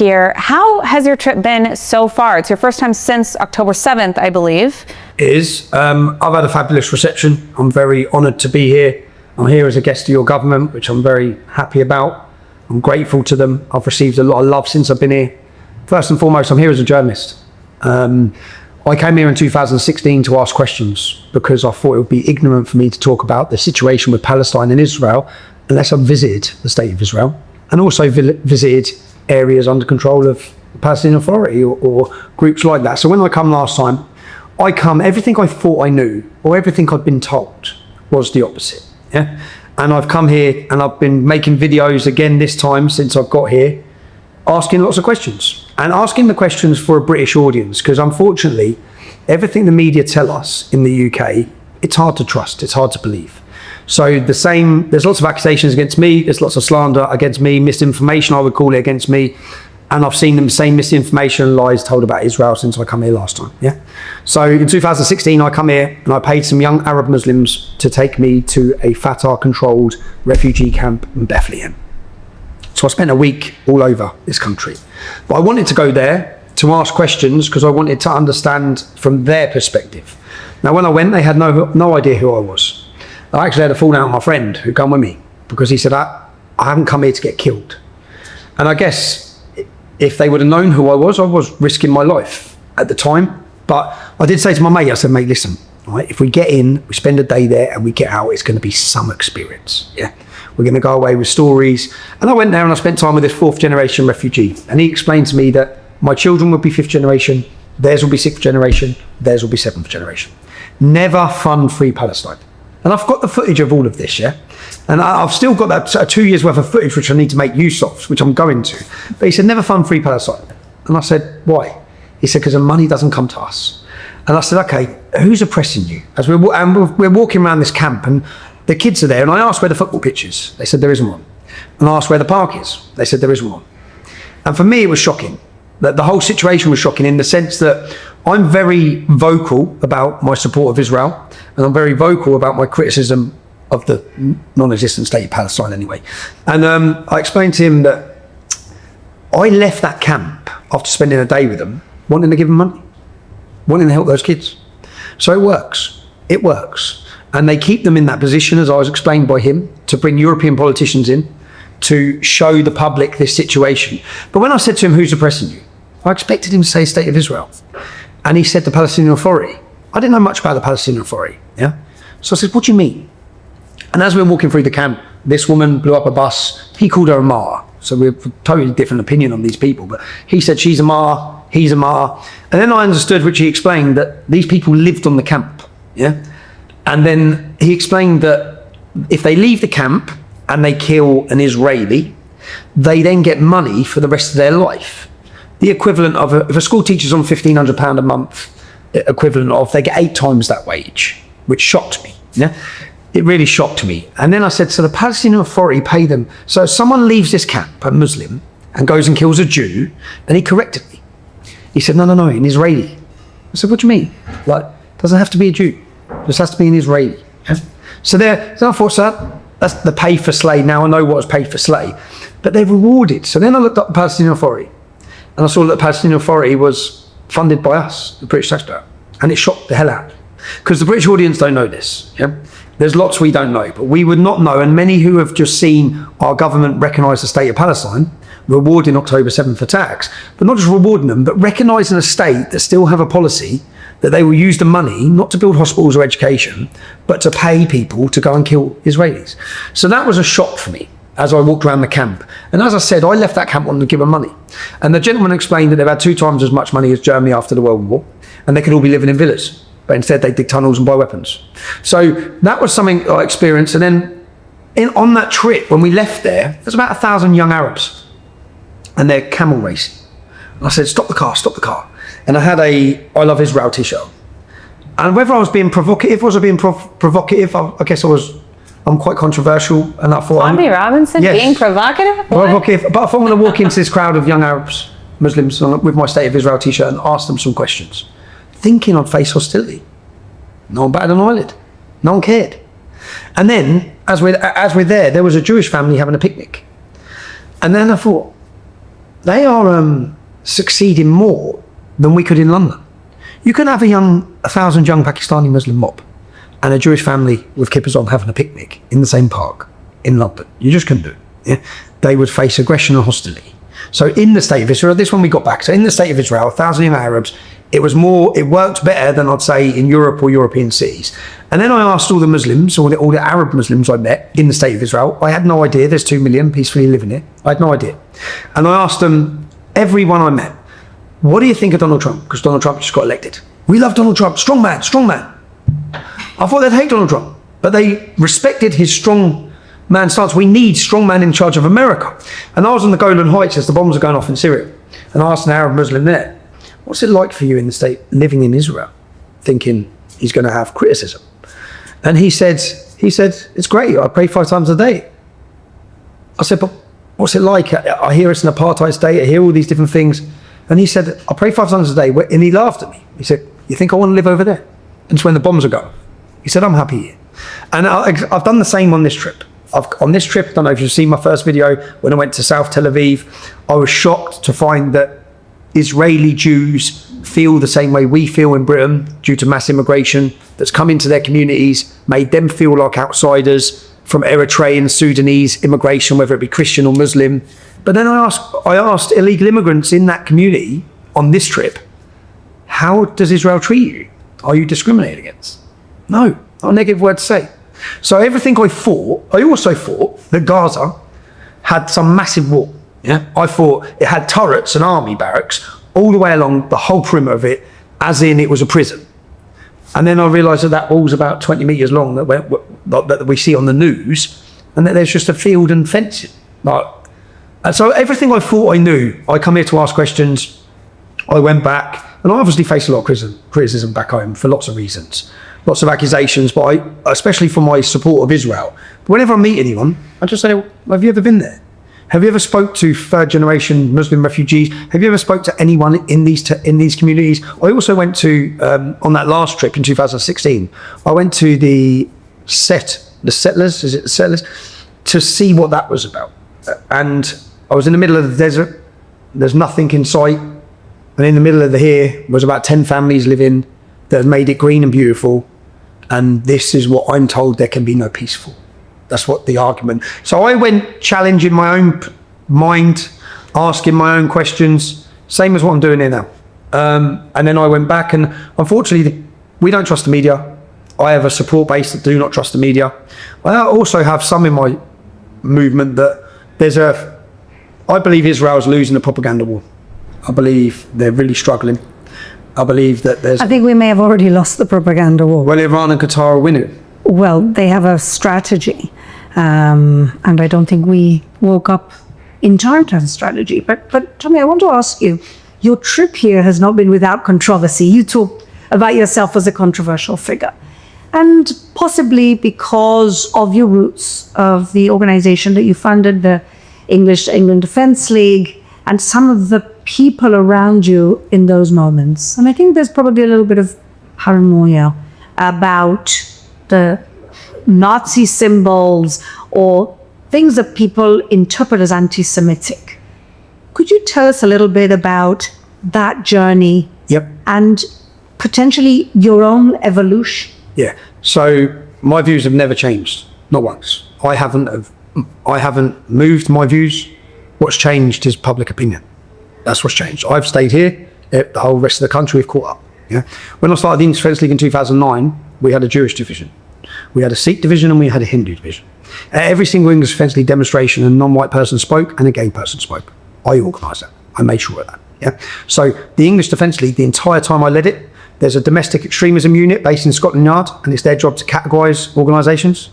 here. How has your trip been so far? It's your first time since October 7th, I believe. It is. I've had a fabulous reception. I'm very honoured to be here. I'm here as a guest of your government, which I'm very happy about. I'm grateful to them. I've received a lot of love since I've been here. First and foremost, I'm here as a journalist. I came here in 2016 to ask questions because I thought it would be ignorant for me to talk about the situation with Palestine and Israel unless I visited the state of Israel and also visited areas under control of the Palestinian Authority or groups like that. So when I come last time, everything I thought I knew or everything I'd been told was the opposite. Yeah. And I've come here and I've been making videos again this time since I've got here, asking lots of questions and asking the questions for a British audience, because unfortunately, everything the media tell us in the UK, it's hard to trust, it's hard to believe. So there's lots of accusations against me, there's lots of slander against me, misinformation I would call it against me, and I've seen the same misinformation and lies told about Israel since I come here last time. Yeah. So in 2016, I come here and I paid some young Arab Muslims to take me to a Fatah-controlled refugee camp in Bethlehem. So I spent a week all over this country. But I wanted to go there to ask questions because I wanted to understand from their perspective. Now, when I went, they had no idea who I was. I actually had a falling out with my friend who came with me because he said, I haven't come here to get killed. And I guess if they would have known who I was risking my life at the time. But I did say to my mate, I said, mate, listen, right, if we get in, we spend a day there and we get out, it's going to be some experience. Yeah. We're going to go away with stories. And I went there and I spent time with this 4th generation refugee. And he explained to me that my children would be 5th generation, theirs will be 6th generation, theirs will be 7th generation. Never fund free Palestine. And I've got the footage of all of this, yeah? And I've still got that 2 years worth of footage which I need to make use of, which I'm going to. But he said, never fund free Palestine. And I said, why? He said, because the money doesn't come to us. And I said, okay, who's oppressing you? As we're walking around this camp and the kids are there, and I asked where the football pitch is. They said there isn't one. And I asked where the park is. They said there isn't one. And for me, it was shocking. That the whole situation was shocking in the sense that I'm very vocal about my support of Israel, and I'm very vocal about my criticism of the non-existent state of Palestine anyway. And I explained to him that I left that camp after spending a day with them, wanting to give them money, wanting to help those kids. So it works. It works. And they keep them in that position, as I was explained by him, to bring European politicians in, to show the public this situation. But when I said to him, who's oppressing you? I expected him to say State of Israel. And he said the Palestinian Authority. I didn't know much about the Palestinian Authority, yeah? So I said, what do you mean? And as we were walking through the camp, this woman blew up a bus. He called her a martyr. So we have a totally different opinion on these people. But he said she's a martyr, he's a martyr. And then I understood, which he explained, that these people lived on the camp, yeah? And then he explained that if they leave the camp and they kill an Israeli, they then get money for the rest of their life. The equivalent of, if a school teacher's on £1,500 a month, equivalent of, they get 8 times that wage, which shocked me. Yeah, it really shocked me. And then I said, so the Palestinian Authority pay them. So if someone leaves this camp, a Muslim, and goes and kills a Jew, and he corrected me. He said, no, an Israeli. I said, what do you mean? Like, doesn't have to be a Jew. Just has to be an Israeli. Yeah? So I thought, so that's the pay for slay. Now I know what was paid for slay. But they're rewarded. So then I looked up the Palestinian Authority. And I saw that the Palestinian Authority was funded by us, the British taxpayer. And it shocked the hell out. Because the British audience don't know this. Yeah? There's lots we don't know. But we would not know. And many who have just seen our government recognise the state of Palestine, rewarding October 7th attacks, but not just rewarding them, but recognising a state that still have a policy that they will use the money not to build hospitals or education, but to pay people to go and kill Israelis. So that was a shock for me as I walked around the camp. And as I said, I left that camp wanting to give them money. And the gentleman explained that they've had 2 times as much money as Germany after the World War, and they could all be living in villas. But instead they dig tunnels and buy weapons. So that was something I experienced. And then on that trip, when we left there, there's about 1,000 young Arabs, and they're camel racing. And I said, stop the car. And I had a I Love Israel t-shirt. And whether I was being provocative, I guess I'm quite controversial. And I thought, Bobby Robinson, yes, being provocative? Provocative. But I thought I'm going to walk into this crowd of young Arabs, Muslims, with my State of Israel t-shirt and ask them some questions, thinking I'd face hostility. No one batted an eyelid. No one cared. And then, as we're there was a Jewish family having a picnic. And then I thought, they are succeeding more than we could in London. You can have a 1,000 young Pakistani Muslim mob and a Jewish family with kippahs on having a picnic in the same park in London. You just couldn't do it. Yeah? They would face aggression and hostility. So in the state of Israel, this one we got back. So in the state of Israel, 1,000 young Arabs, it worked better than I'd say in Europe or European cities. And then I asked all the Muslims, all the Arab Muslims I met in the state of Israel, I had no idea there's 2 million peacefully living here. I had no idea. And I asked them, everyone I met, what do you think of Donald Trump? Because Donald Trump just got elected. We love Donald Trump, strong man, strong man. I thought they'd hate Donald Trump, but they respected his strong man stance. We need strong man in charge of America. And I was on the Golan Heights as the bombs are going off in Syria. And I asked an Arab Muslim there, what's it like for you in the state living in Israel? Thinking he's going to have criticism. And he said, it's great. I pray 5 times a day. I said, but what's it like? I hear it's an apartheid state. I hear all these different things. And he said, I pray 5 times a day. And he laughed at me. He said, you think I want to live over there? And it's when the bombs are going. He said, I'm happy here. And I've done the same on this trip. On this trip, I don't know if you've seen my first video, when I went to South Tel Aviv, I was shocked to find that Israeli Jews feel the same way we feel in Britain due to mass immigration that's come into their communities, made them feel like outsiders from Eritrean, Sudanese immigration, whether it be Christian or Muslim. But then I asked illegal immigrants in that community on this trip, how does Israel treat you? Are you discriminated against? No, not a negative word to say. So everything I also thought that Gaza had some massive wall. Yeah, I thought it had turrets and army barracks all the way along the whole perimeter of it, as in it was a prison. And then I realised that wall's about 20 metres long that we see on the news, and that there's just a field and fencing. And so everything I thought I knew, I come here to ask questions. I went back, and I obviously faced a lot of criticism back home for lots of reasons, lots of accusations, but especially for my support of Israel. But whenever I meet anyone, I just say, have you ever been there? Have you ever spoke to 3rd generation Muslim refugees? Have you ever spoke to anyone in these communities? I also went to, on that last trip in 2016, I went to the settlers, to see what that was about. And I was in the middle of the desert, there's nothing in sight, and in the middle of here was about 10 families living that have made it green and beautiful, and this is what I'm told there can be no peace for. That's what the argument. So I went challenging my own mind, asking my own questions, same as what I'm doing here now. And then I went back, and unfortunately, we don't trust the media. I have a support base that do not trust the media. I also have some in my movement that I believe Israel's losing the propaganda war. I believe they're really struggling. I believe that I think we may have already lost the propaganda war. Well, Iran and Qatar are winning. Well, they have a strategy, and I don't think we woke up in time to have a strategy. But Tommy, I want to ask you, your trip here has not been without controversy. You talk about yourself as a controversial figure, and possibly because of your roots of the organization that you funded, the English England Defence League, and some of the people around you in those moments. And I think there's probably a little bit of paranoia about the Nazi symbols or things that people interpret as anti-Semitic. Could you tell us a little bit about that journey? Yep. And potentially your own evolution? Yeah. So my views have never changed, not once. I haven't moved my views. What's changed is public opinion. That's what's changed. I've stayed here. The whole rest of the country have caught up. Yeah. When I started the English Defence League in 2009, we had a Jewish division, we had a Sikh division, and we had a Hindu division. At every single English Defence League demonstration, a non-white person spoke and a gay person spoke. I organised that. I made sure of that. Yeah. So the English Defence League, the entire time I led it, there's a domestic extremism unit based in Scotland Yard, and it's their job to categorise organisations.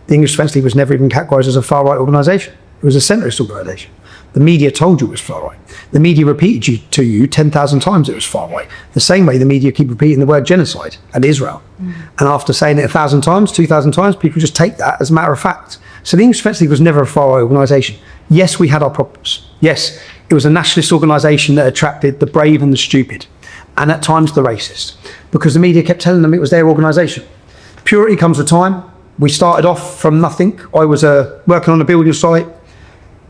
The English Defence League was never even categorised as a far-right organisation. It was a centrist organisation. The media told you it was far-right. The media repeated to you 10,000 times it was far-right. The same way the media keep repeating the word genocide and Israel. And after saying it 1,000 times, 2,000 times, people just take that as a matter of fact. So the English Defence League was never a far-right organisation. Yes, we had our problems. Yes, it was a nationalist organisation that attracted the brave and the stupid, and at times the racist, because the media kept telling them it was their organisation. Purity comes with time. We started off from nothing. I was working on a building site.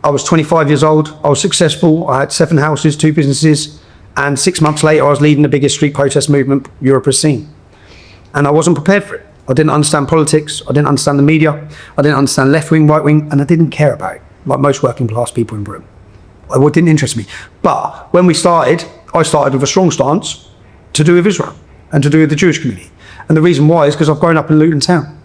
I was 25 years old. I was successful. I had 7 houses, 2 businesses. And 6 months later, I was leading the biggest street protest movement Europe has seen. And I wasn't prepared for it. I didn't understand politics. I didn't understand the media. I didn't understand left wing, right wing, and I didn't care about it, like most working class people in Britain. It didn't interest me. But when we started, I started with a strong stance to do with Israel and to do with the Jewish community. And the reason why is because I've grown up in Luton Town.